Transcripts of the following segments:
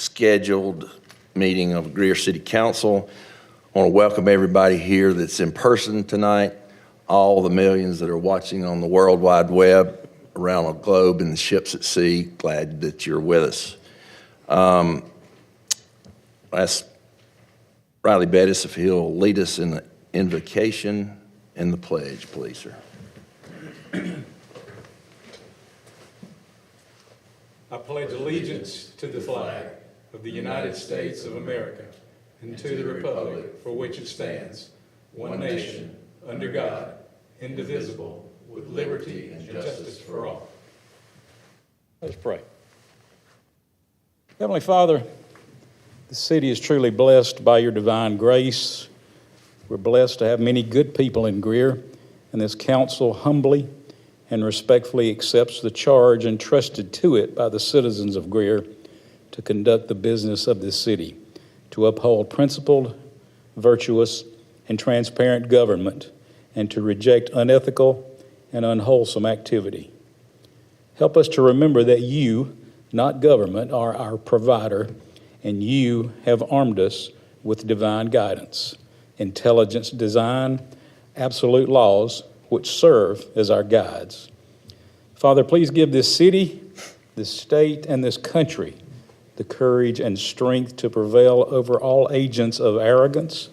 scheduled meeting of Greer City Council. I want to welcome everybody here that's in person tonight, all the millions that are watching on the World Wide Web around the globe and the ships at sea. Glad that you're with us. Ask Riley Bettis if he'll lead us in the invocation and the pledge, please, sir. I pledge allegiance to the flag of the United States of America and to the republic for which it stands, one nation, under God, indivisible, with liberty and justice for all. Let's pray. Heavenly Father, the city is truly blessed by your divine grace. We're blessed to have many good people in Greer, and this council humbly and respectfully accepts the charge entrusted to it by the citizens of Greer to conduct the business of this city, to uphold principled, virtuous, and transparent government, and to reject unethical and unwholesome activity. Help us to remember that you, not government, are our provider, and you have armed us with divine guidance, intelligence design, absolute laws, which serve as our guides. Father, please give this city, this state, and this country the courage and strength to prevail over all agents of arrogance,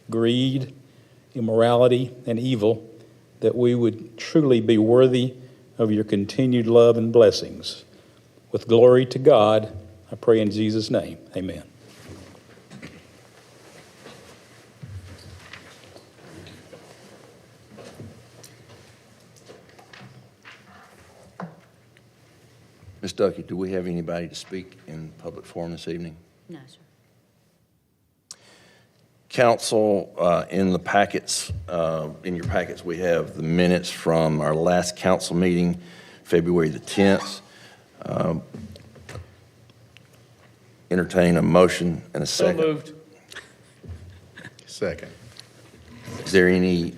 greed, immorality, and evil, that we would truly be worthy of your continued love and blessings. With glory to God, I pray in Jesus' name, amen. Ms. Ducky, do we have anybody to speak in public forum this evening? No, sir. Council, in your packets, we have the minutes from our last council meeting, February the 10th. Entertain a motion and a second. So moved. Second. Is there any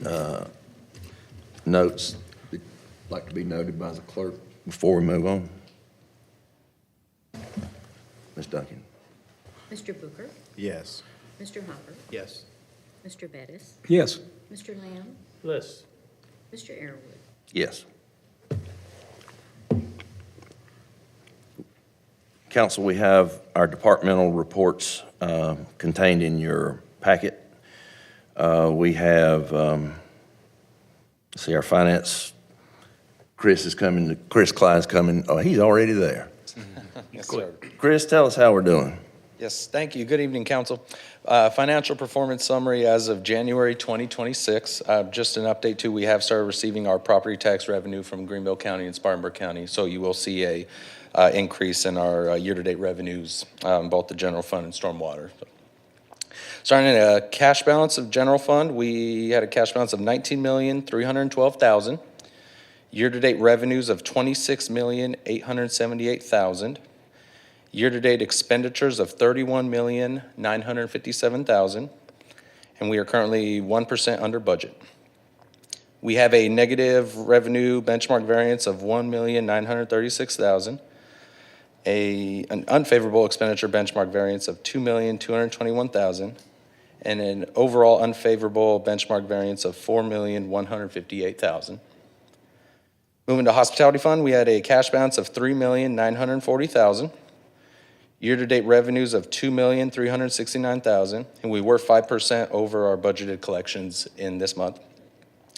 notes that'd like to be noted by the clerk before we move on? Ms. Duncan. Mr. Booker? Yes. Mr. Hopper? Yes. Mr. Bettis? Yes. Mr. Lamb? Yes. Mr. Airwood? Yes. Council, we have our departmental reports contained in your packet. We have, let's see, our finance, Chris Klein's coming. Oh, he's already there. Yes, sir. Chris, tell us how we're doing. Yes, thank you. Good evening, council. Financial performance summary as of January 2026. Just an update too, we have started receiving our property tax revenue from Greenville County and Spartanburg County. So you will see a increase in our year-to-date revenues, both the general fund and stormwater. Starting at a cash balance of general fund, we had a cash balance of $19,312,000. Year-to-date revenues of $26,878,000. Year-to-date expenditures of $31,957,000, and we are currently 1% under budget. We have a negative revenue benchmark variance of $1,936,000, an unfavorable expenditure benchmark variance of $2,221,000, and an overall unfavorable benchmark variance of $4,158,000. Moving to hospitality fund, we had a cash balance of $3,940,000. Year-to-date revenues of $2,369,000, and we were 5% over our budgeted collections in this month.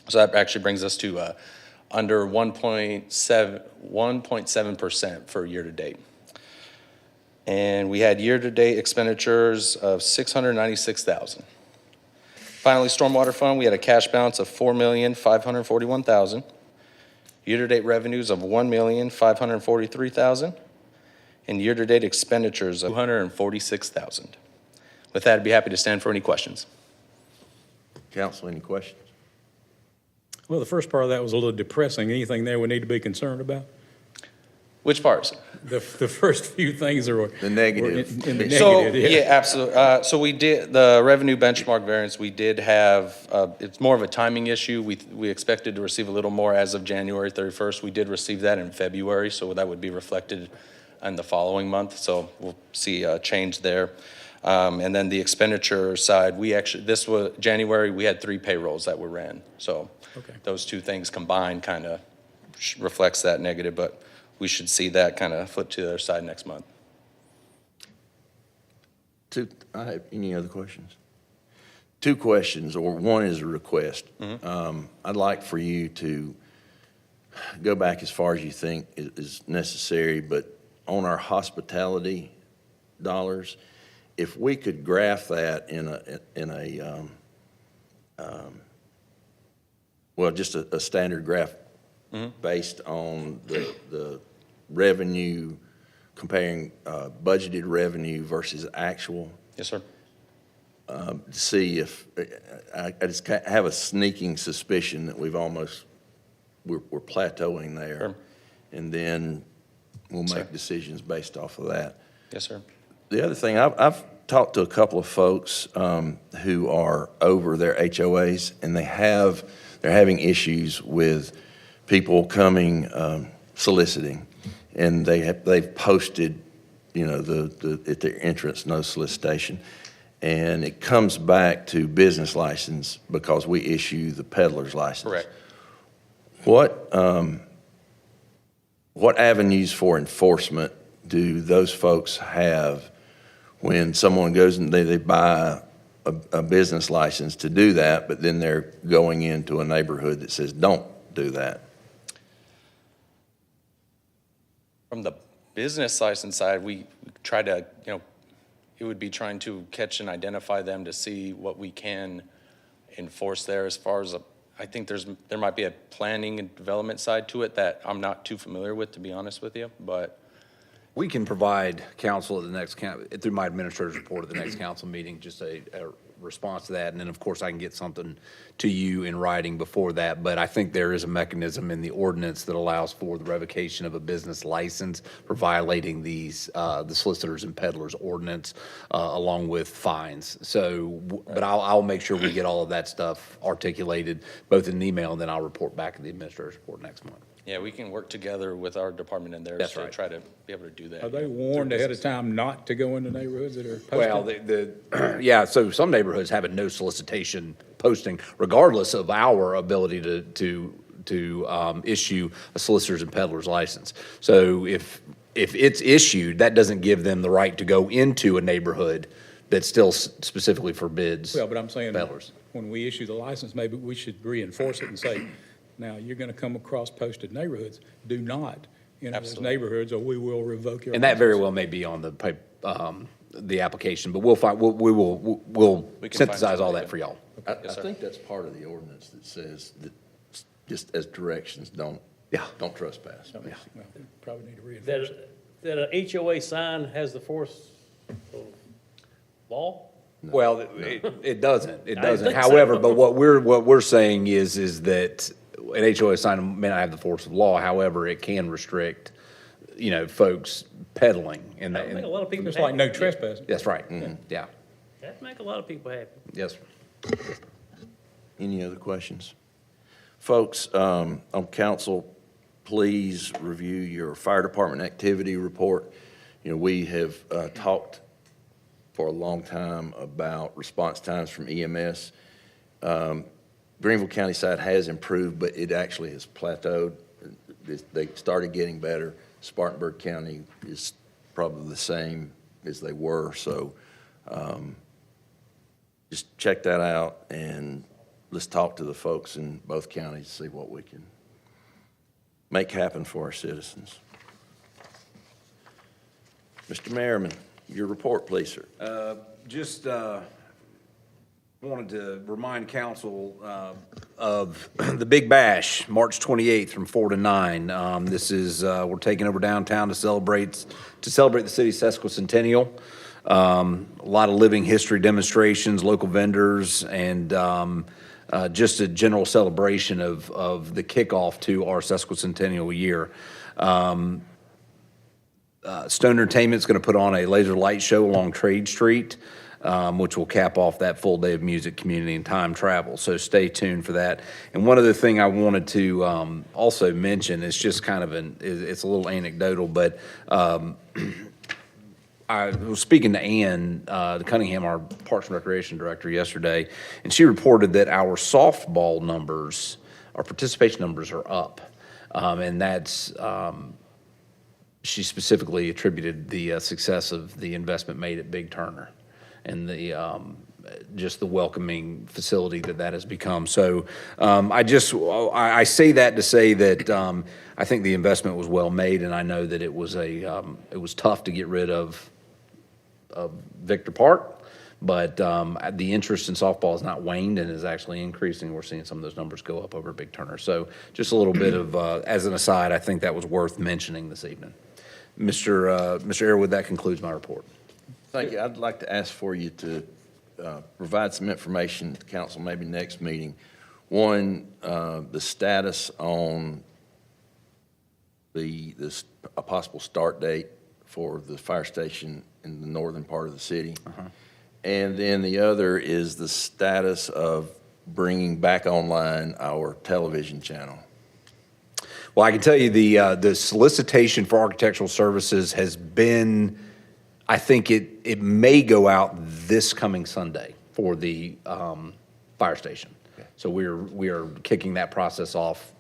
So that actually brings us to under 1.7% for year-to-date. And we had year-to-date expenditures of $696,000. Finally, stormwater fund, we had a cash balance of $4,541,000. Year-to-date revenues of $1,543,000. And year-to-date expenditures of $246,000. With that, I'd be happy to stand for any questions. Council, any questions? Well, the first part of that was a little depressing. Anything there we need to be concerned about? Which parts? The first few things are The negative. in the negative. So, yeah, absolutely. So we did, the revenue benchmark variance, we did have, it's more of a timing issue. We expected to receive a little more as of January 31st. We did receive that in February, so that would be reflected in the following month, so we'll see a change there. And then the expenditure side, this was January, we had 3 payrolls that were ran. So Okay. those two things combined kind of reflects that negative, but we should see that kind of flip to the other side next month. I have any other questions? 2 questions, or one is a request. I'd like for you to go back as far as you think is necessary, but on our hospitality dollars, if we could graph that just a standard graph based on the revenue, comparing budgeted revenue versus actual, Yes, sir. to see if, I just have a sneaking suspicion that we're plateauing there. Sure. And then we'll Sir. make decisions based off of that. Yes, sir. The other thing, I've talked to a couple of folks who are over their HOAs, and they're having issues with people coming soliciting, and they've posted, at their entrance, no solicitation, and it comes back to business license because we issue the peddler's license. Correct. What avenues for enforcement do those folks have when someone goes and they buy a business license to do that, but then they're going into a neighborhood that says, don't do that? From the business license side, we try to, it would be trying to catch and identify them to see what we can enforce there as far as I think there might be a planning and development side to it that I'm not too familiar with, to be honest with you, but We can provide counsel at the next, through my administrator's report at the next council meeting, just a response to that. And then, of course, I can get something to you in writing before that. But I think there is a mechanism in the ordinance that allows for the revocation of a business license for violating the solicitors and peddlers ordinance, along with fines. So, but I'll make sure we get all of that stuff articulated, both in an email, and then I'll report back in the administrator's report next month. yeah, we can work together with our department in there That's to right. try to be able to do that. Are they warned ahead of time not to go into neighborhoods that are posted? Well, yeah, so some neighborhoods have a no solicitation posting, regardless of our ability to issue a solicitor's and peddler's license. So if it's issued, that doesn't give them the right to go into a neighborhood that still specifically forbids Well, but I'm saying, peddlers. when we issue the license, maybe we should reinforce it and say, now, you're gonna come across posted neighborhoods, do not enter those Absolutely. neighborhoods, or we will revoke your license. And that very well may be on the application, but we'll We can find synthesize all somebody that for y'all. I Yes, sir. think that's part of the ordinance that says that, just as directions, don't trespass. Well, we probably need to reinforce it. That an HOA sign has the force of law? Well, it doesn't, I didn't think so. However, but what we're saying is that an HOA sign may not have the force of law, however, it can restrict, folks peddling in That'd make a lot of people Just like happy. no trespassing. That's right, yeah, That'd make a lot of people happy. yes, sir. Any other questions? Folks, on council, please review your fire department activity report. We have talked for a long time about response times from EMS. Greenville County side has improved, but it actually has plateaued. They started getting better. Spartanburg County is probably the same as they were, so just check that out, and let's talk to the folks in both counties, see what we can make happen for our citizens. Mr. Merriman, your report, please, sir. Just wanted to remind council of the Big Bash, March 28th from 4 to 9. This is, we're taking over downtown to celebrate the city's sesquicentennial. A lot of living history demonstrations, local vendors, and just a general celebration of the kickoff to our sesquicentennial year. Stone Entertainment's going to put on a laser light show along Trade Street. which will cap off that full day of music, community, and time travel. So stay tuned for that. And one other thing I wanted to also mention is just kind of it's a little anecdotal, but I was speaking to Ann Cunningham, our Parks and Recreation Director, yesterday, and she reported that our softball numbers, our participation numbers are up. And that's, she specifically attributed the success of the investment made at Big Turner and the, just the welcoming facility that has become. So I say that to say that I think the investment was well made, and I know that it was tough to get rid of Victor Park, but the interest in softball has not waned and is actually increasing. We're seeing some of those numbers go up over Big Turner. So just a little bit of, as an aside, I think that was worth mentioning this evening. Mr. Airwood, that concludes my report. Thank you. I'd like to ask for you to provide some information to council, maybe next meeting. One, the status on a possible start date for the fire station in the northern part of the city. And then the other is the status of bringing back online our television channel. Well, I can tell you the solicitation for architectural services has been, I think it may go out this coming Sunday for the fire station. Okay. So we are kicking that process off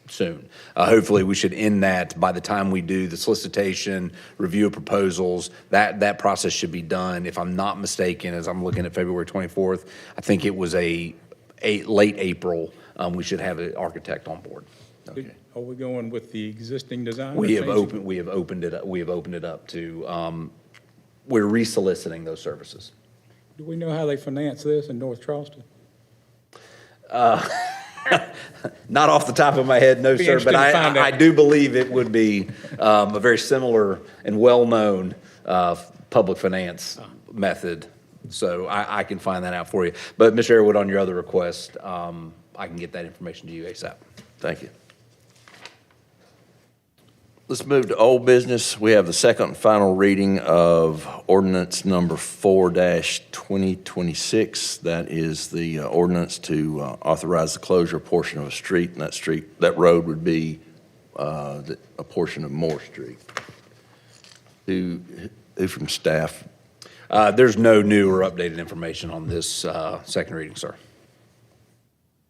soon. Hopefully, we should end that by the time we do the solicitation, review of proposals. That process should be done, if I'm not mistaken, as I'm looking at February 24th. I think it was a late April. We should have an architect on board. Okay. Are we going with the existing design? We or have changing? opened it up to. We're resoliciting those services. Do we know how they finance this in North Charleston? Not off the top of my head, no, Be sir, but interested to find out. I do believe it would be a very similar and well-known public finance method. So I can find that out for you. But Mr. Airwood, on your other request, I can get that information to you ASAP. Thank you. Let's move to old business. We have the second and final reading of ordinance number 4-2026. That is the ordinance to authorize the closure of a portion of a street, and that road would be a portion of Moore Street. Who from staff? There's no new or updated information on this second reading, sir.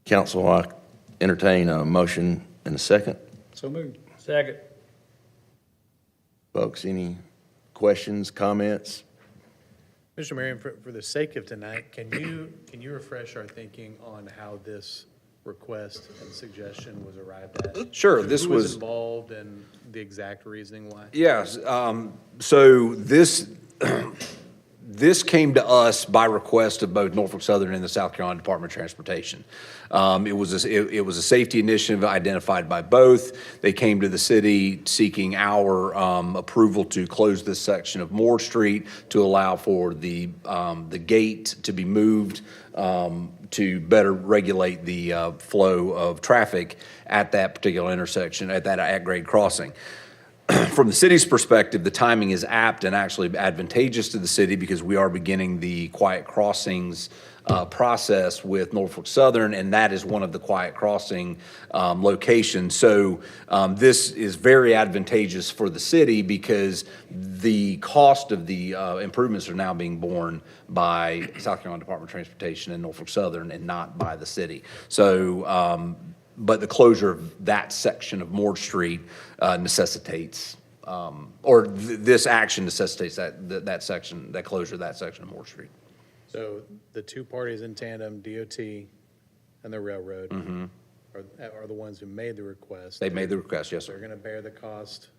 Council, I entertain a motion in a second. So moved. Second. Folks, any questions, comments? Mr. Marion, for the sake of tonight, can you refresh our thinking on how this request and suggestion was arrived at? Sure, this Who was. involved and the exact reasoning why? Yes, so this came to us by request of both Norfolk Southern and the South Carolina Department of Transportation. It was a safety initiative identified by both. They came to the city seeking our approval to close this section of Moore Street to allow for the gate to be moved to better regulate the flow of traffic at that particular intersection, at that at-grade crossing. From the city's perspective, the timing is apt and actually advantageous to the city because we are beginning the quiet crossings process with Norfolk Southern, and that is one of the quiet crossing locations. So this is very advantageous for the city because the cost of the improvements are now being borne by South Carolina Department of Transportation and Norfolk Southern and not by the city. So but the closure of that section of Moore Street necessitates, this action necessitates that section, that closure of that section of Moore Street. So the two parties in tandem, DOT and the railroad, are the ones who made the request. They made the request, yes, They're sir. going to bear the cost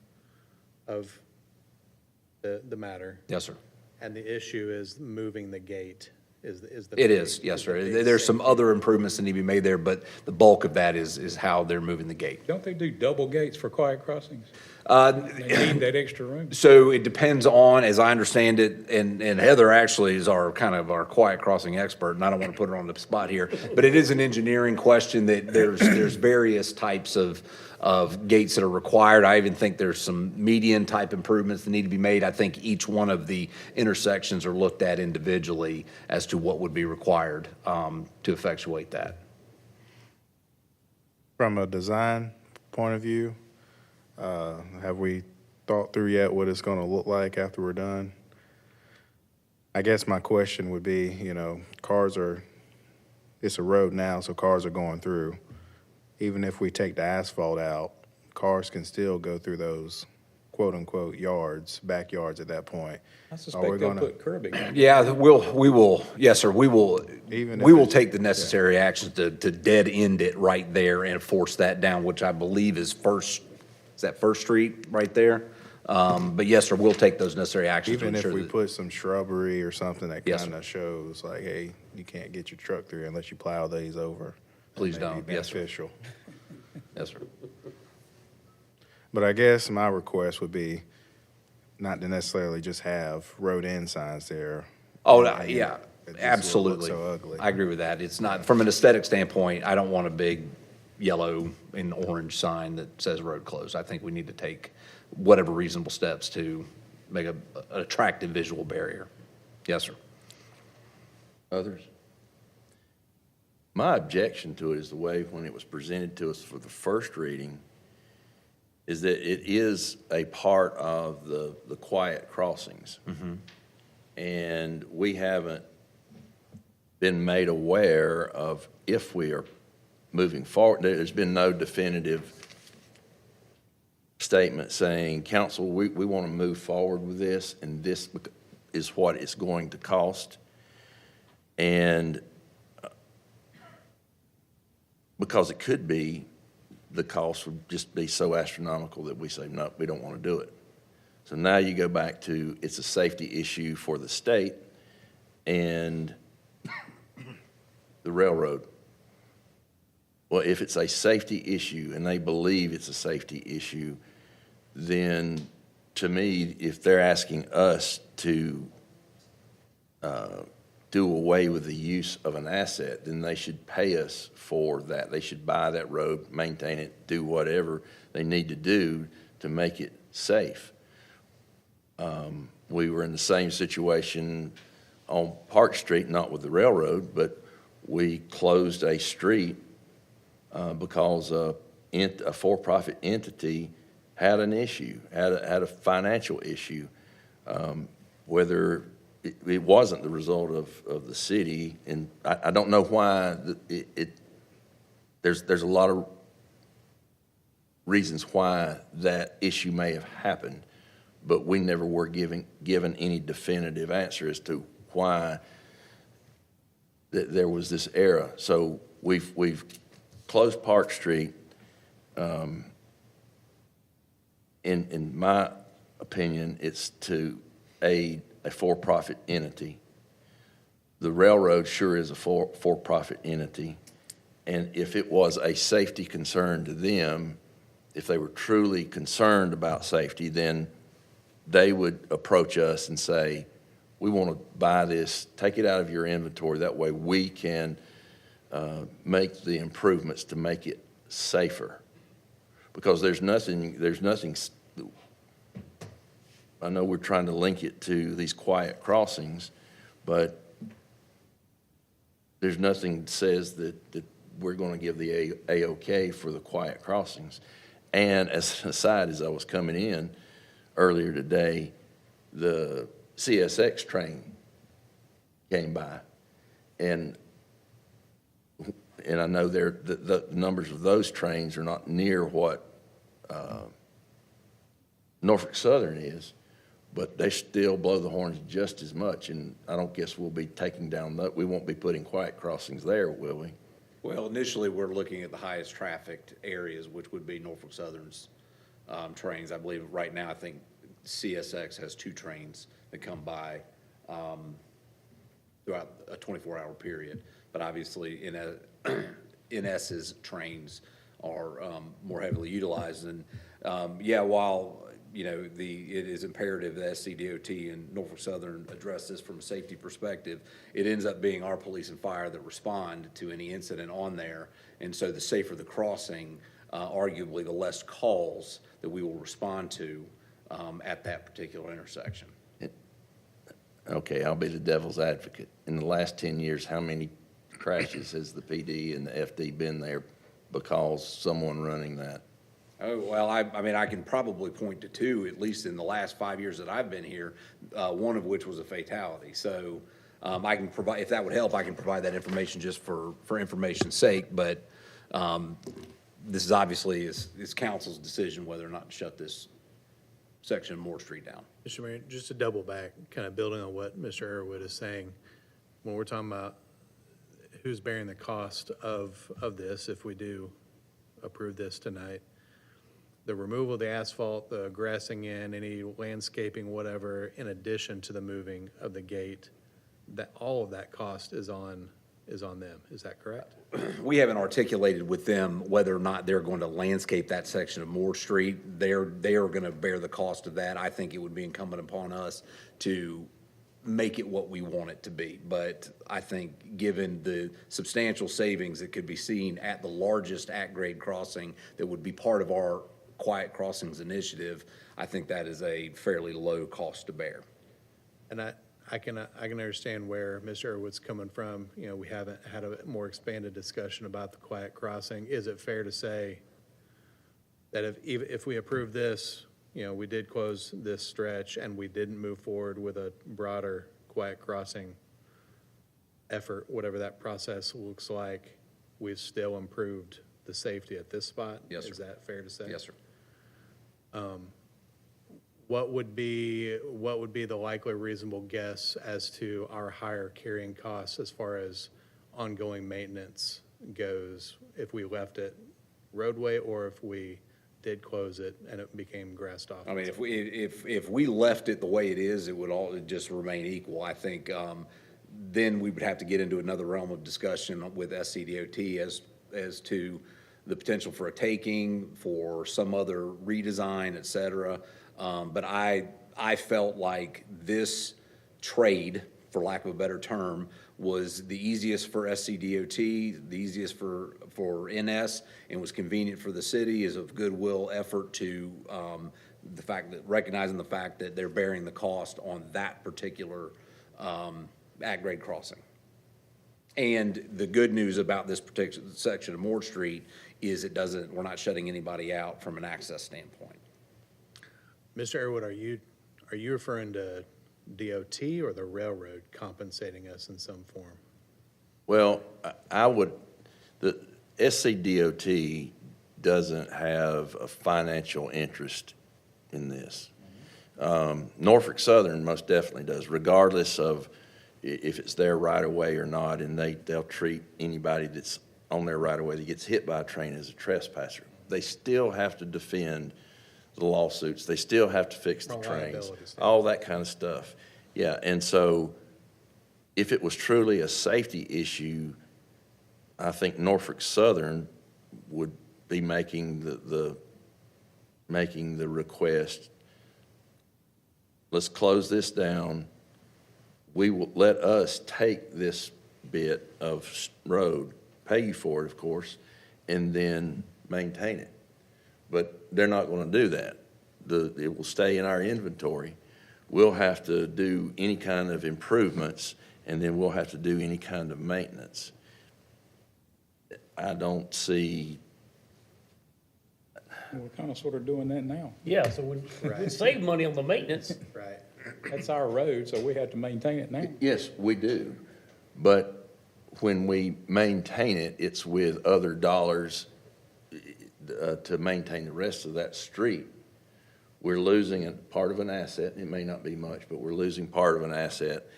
of the matter. Yes, sir. And the issue is moving the gate is the. It big- is, yes, is the sir. big There's some safety. other improvements that need to be made there, but the bulk of that is how they're moving the gate. Don't they do double gates for quiet crossings? They need that extra room. So it depends on, as I understand it, and Heather actually is our kind of our quiet crossing expert, and I don't want to put her on the spot here, but it is an engineering question that there's various types of gates that are required. I even think there's some median type improvements that need to be made. I think each one of the intersections are looked at individually as to what would be required to effectuate that. From a design point of view, have we thought through yet what it's going to look like after we're done? I guess my question would be, it's a road now, so cars are going through. Even if we take the asphalt out, cars can still go through those quote-unquote backyards at that point. I Are we suspect they'll gonna- put curbing in. Yeah, we will, yes, sir, we will take the necessary actions to dead end it right there and force that down, which I believe is First Street right there? But yes, sir, we'll take those necessary actions to Even if ensure we that. put some shrubbery or something that Yes, kind of shows like, hey, you can't get your truck through unless you plow these over. that Please may be don't. Yes, sir. beneficial. Yes, sir. But I guess my request would be not to necessarily just have road end signs there. Oh, And yeah, it just would look absolutely. so ugly. I agree with that. It's not, from an aesthetic standpoint, I don't want a big yellow and orange sign that says road closed. I think we need to take whatever reasonable steps to make an attractive visual barrier. Yes, sir. Others? My objection to it is the way when it was presented to us for the first reading is that it is a part of the quiet crossings. And we haven't been made aware of if we are moving forward. There's been no definitive statement saying, council, we want to move forward with this, and this is what it's going to cost. And because it could be, the cost would just be so astronomical that we say, no, we don't want to do it. So now you go back to, it's a safety issue for the state and the railroad. Well, if it's a safety issue and they believe it's a safety issue, then to me, if they're asking us to do away with the use of an asset, then they should pay us for that. They should buy that road, maintain it, do whatever they need to do to make it safe. We were in the same situation on Park Street, not with the railroad, but we closed a street because a for-profit entity had an issue, had a financial issue, whether it wasn't the result of the city, and I don't know why. There's a lot of reasons why that issue may have happened, but we never were given any definitive answer as to why there was this error. So we've closed Park Street. In my opinion, it's to aid a for-profit entity. The railroad sure is a for-profit entity, and if it was a safety concern to them, if they were truly concerned about safety, then they would approach us and say, we want to buy this, take it out of your inventory, that way we can make the improvements to make it safer. Because there's nothing, I know we're trying to link it to these quiet crossings, but there's nothing that says that we're going to give the A-OK for the quiet crossings. And as an aside, as I was coming in earlier today, the CSX train came by, and I know the numbers of those trains are not near what Norfolk Southern is, but they still blow the horns just as much, and I don't guess we'll be taking down that. We won't be putting quiet crossings there, will we? Well, initially, we're looking at the highest trafficked areas, which would be Norfolk Southern's trains. I believe right now, I think CSX has 2 trains that come by throughout a 24-hour period. But obviously, NS's trains are more heavily utilized. And Yeah, while, you know, it is imperative that SCDOT and Norfolk Southern address this from a safety perspective, it ends up being our police and fire that respond to any incident on there. And so the safer the crossing, arguably the less calls that we will respond to at that particular intersection. Okay, I'll be the devil's advocate. In the last 10 years, how many crashes has the PD and the FD been there because someone running that? Oh, well, I mean, I can probably point to two, at least in the last 5 years that I've been here, one of which was a fatality. So I can provide, if that would help, I can provide that information just for information's sake. But this is obviously is council's decision whether or not to shut this section of Moore Street down. Mr. Mayor, just to double back, kind of building on what Mr. Arrowood is saying, when we're talking about who's bearing the cost of this, if we do approve this tonight, the removal of the asphalt, the grassing in, any landscaping, whatever, in addition to the moving of the gate, that, all of that cost is on them. Is that correct? We haven't articulated with them whether or not they're going to landscape that section of Moore Street. They are going to bear the cost of that. I think it would be incumbent upon us to make it what we want it to be. But I think given the substantial savings that could be seen at the largest at-grade crossing that would be part of our Quiet Crossings initiative, I think that is a fairly low cost to bear. And I can understand where Mr. Arrowood's coming from. You know, we haven't had a more expanded discussion about the quiet crossing. Is it fair to say that if we approve this, you know, we did close this stretch and we didn't move forward with a broader quiet crossing effort, whatever that process looks like, we've still improved the safety at this spot? Yes, sir. Is that fair to say? Yes, sir. What would be the likely reasonable guess as to our higher carrying costs as far as ongoing maintenance goes if we left it roadway or if we did close it and it became grassed off? I mean, if we left it the way it is, it would all just remain equal. I think then we would have to get into another realm of discussion with SCDOT as to the potential for a taking, for some other redesign, et cetera. But I felt like this trade, for lack of a better term, was the easiest for SCDOT, the easiest for NS, and was convenient for the city, is a goodwill effort to recognizing the fact that they're bearing the cost on that particular at-grade crossing. And the good news about this particular section of Moore Street is we're not shutting anybody out from an access standpoint. Mr. Arrowood, are you referring to DOT or the railroad compensating us in some form? Well, the SCDOT doesn't have a financial interest in this. Norfolk Southern most definitely does, regardless of if it's their right of way or not, and they'll treat anybody that's on their right of way that gets hit by a train as a trespasser. They still have to defend the lawsuits. They still have to fix the trains, all that kind of stuff. Yeah, and so if it was truly a safety issue, I think Norfolk Southern would be making the request, let's close this down. We will let us take this bit of road, pay you for it, of course, and then maintain it. But they're not going to do that. It will stay in our inventory. We'll have to do any kind of improvements, and then we'll have to do any kind of maintenance. I don't see. We're kind of sort of doing that now. Yeah, so we'd save money on the maintenance. Right. That's our road, so we have to maintain it now. Yes, we do. But when we maintain it, it's with other dollars to maintain the rest of that street. We're losing a part of an asset. It may not be much, but we're losing part of an asset.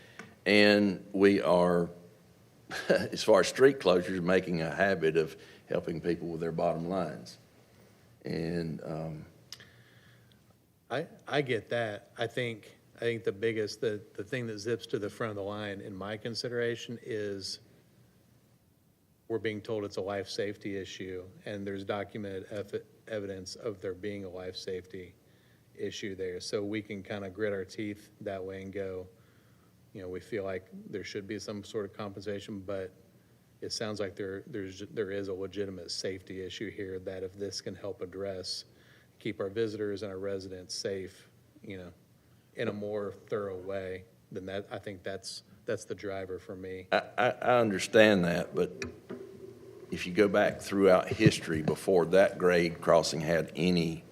And we are, as far as street closures, making a habit of helping people with their bottom lines. And I get that. I think the biggest, the thing that zips to the front of the line in my consideration is we're being told it's a life safety issue, and there's documented evidence of there being a life safety issue there. So we can kind of grit our teeth that way and go, we feel like there should be some sort of compensation, but it sounds like there is a legitimate safety issue here that if this can help address, keep our visitors and our residents safe, in a more thorough way, then I think that's the driver for me. I understand that, but if you go back throughout history, before that grade crossing had any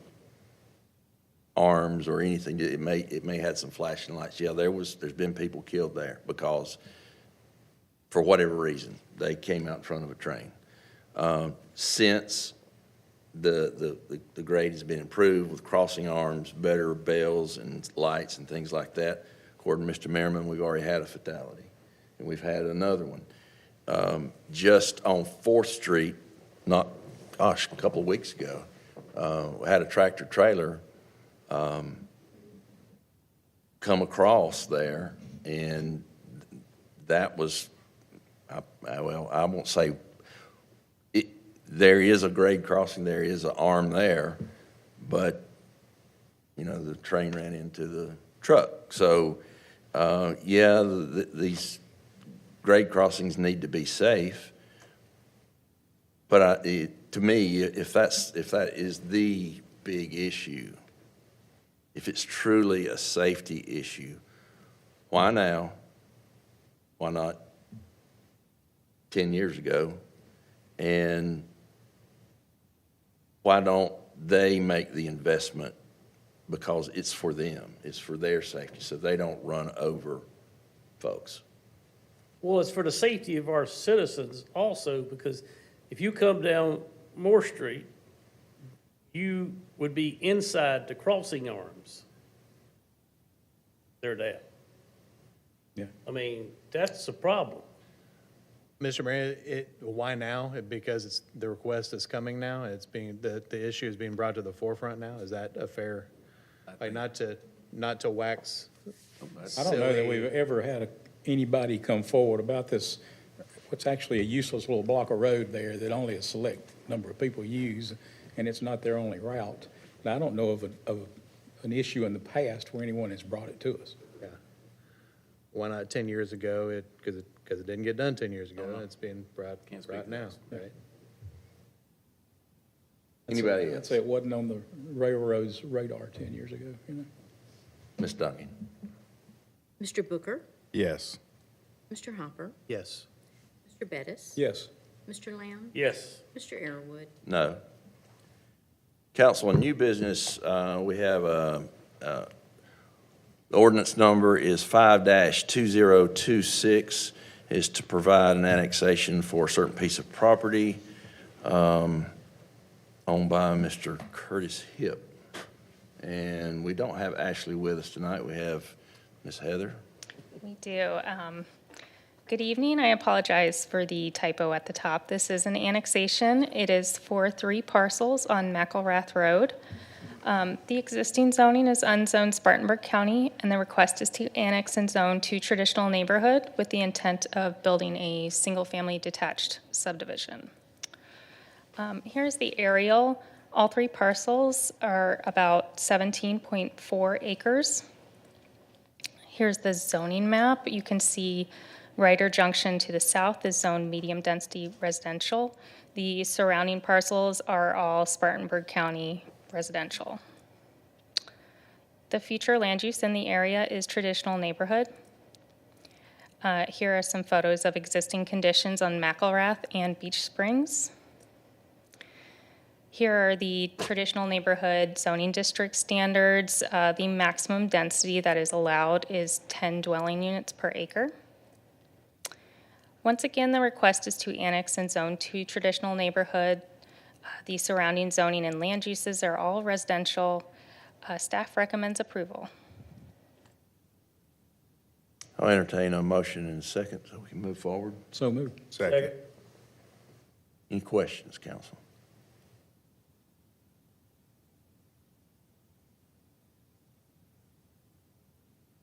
arms or anything, it may had some flashing lights. Yeah, there's been people killed there because, for whatever reason, they came out in front of a train. Since the grade has been improved with crossing arms, better bells and lights and things like that, according to Mr. Merriman, we've already had a fatality, and we've had another one. Just on 4th Street, a couple of weeks ago, we had a tractor trailer come across there, and that was, I won't say, there is a grade crossing, there is an arm there, but, the train ran into the truck. So, these grade crossings need to be safe, but to me, if that is the big issue, if it's truly a safety issue, why now? Why not 10 years ago? And why don't they make the investment? Because it's for them, it's for their safety, so they don't run over folks. Well, it's for the safety of our citizens also, because if you come down Moore Street, you would be inside the crossing arms. They're there. Yeah. I mean, that's a problem. Mr. Mayor, why now? Because the request is coming now? The issue is being brought to the forefront now? Is that a fair, not to wax I don't know that silly. we've ever had anybody come forward about this, what's actually a useless little block of road there that only a select number of people use, and it's not their only route. And I don't know of an issue in the past where anyone has brought it to us. Yeah. Why not 10 years ago? Because it didn't get done 10 years ago. It's being brought now, right? Anybody I'd else? say it wasn't on the railroad's radar 10 years ago, Ms. Duncan? Mr. Booker? Yes. Mr. Hopper? Yes. Mr. Bettis? Yes. Mr. Lamb? Yes. Mr. Arrowood? No. Council, on new business, we have the ordinance number is 5-2026, is to provide an annexation for a certain piece of property owned by Mr. Curtis Hip. And we don't have Ashley with us tonight. We have Ms. Heather. We do. Good evening. I apologize for the typo at the top. This is an annexation. It is for 3 parcels on McElrath Road. The existing zoning is unzoned Spartanburg County, and the request is to annex and zone to traditional neighborhood with the intent of building a single-family detached subdivision. Here's the aerial. All 3 parcels are about 17.4 acres. Here's the zoning map. You can see Ryder Junction to the south is zoned medium-density residential. The surrounding parcels are all Spartanburg County residential. The future land use in the area is traditional neighborhood. Here are some photos of existing conditions on McElrath and Beach Springs. Here are the traditional neighborhood zoning district standards. The maximum density that is allowed is 10 dwelling units per acre. Once again, the request is to annex and zone to traditional neighborhood. The surrounding zoning and land uses are all residential. Staff recommends approval. I'll entertain a motion in a second so we can move forward. So moved. Second. Any questions, council?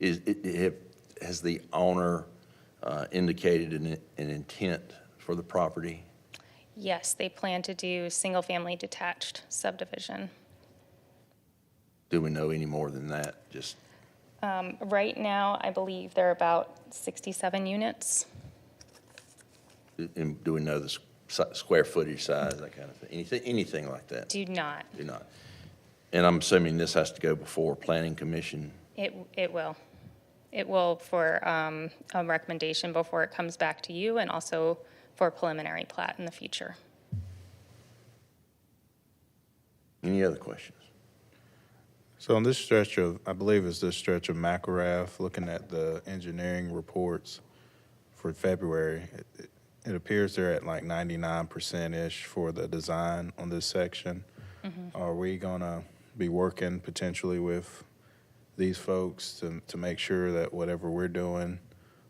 Has the owner indicated an intent for the property? Yes, they plan to do single-family detached subdivision. Do we know any more than that? Just, Right now, I believe they're about 67 units. and do we know the square footage size, that kind of thing? Anything like that? Do not. Do not. And I'm assuming this has to go before Planning Commission? It will. It will for a recommendation before it comes back to you, and also for preliminary plat in the future. Any other questions? So on this stretch of, I believe it's this stretch of McElrath, looking at the engineering reports for February, it appears they're at like 99%-ish for the design on this section. Are we gonna be working potentially with these folks to make sure that whatever we're doing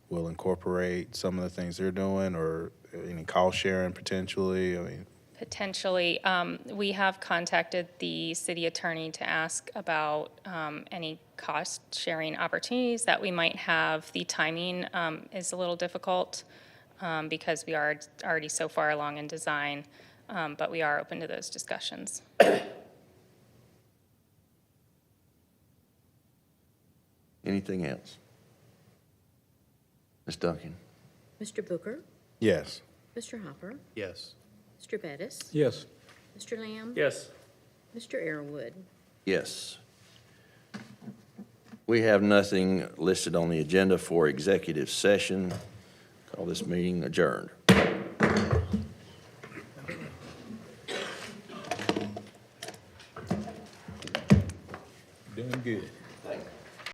will incorporate some of the things they're doing, or any cost sharing potentially? I mean, Potentially. We have contacted the city attorney to ask about any cost-sharing opportunities that we might have. The timing is a little difficult because we are already so far along in design, but we are open to those discussions. Anything else? Ms. Duncan? Mr. Booker? yes. Mr. Hopper? Yes. Mr. Bettis? Yes. Mr. Lamb? Yes. Mr. Arrowood? Yes. We have nothing listed on the agenda for executive session. Call this meeting adjourned. Doing good.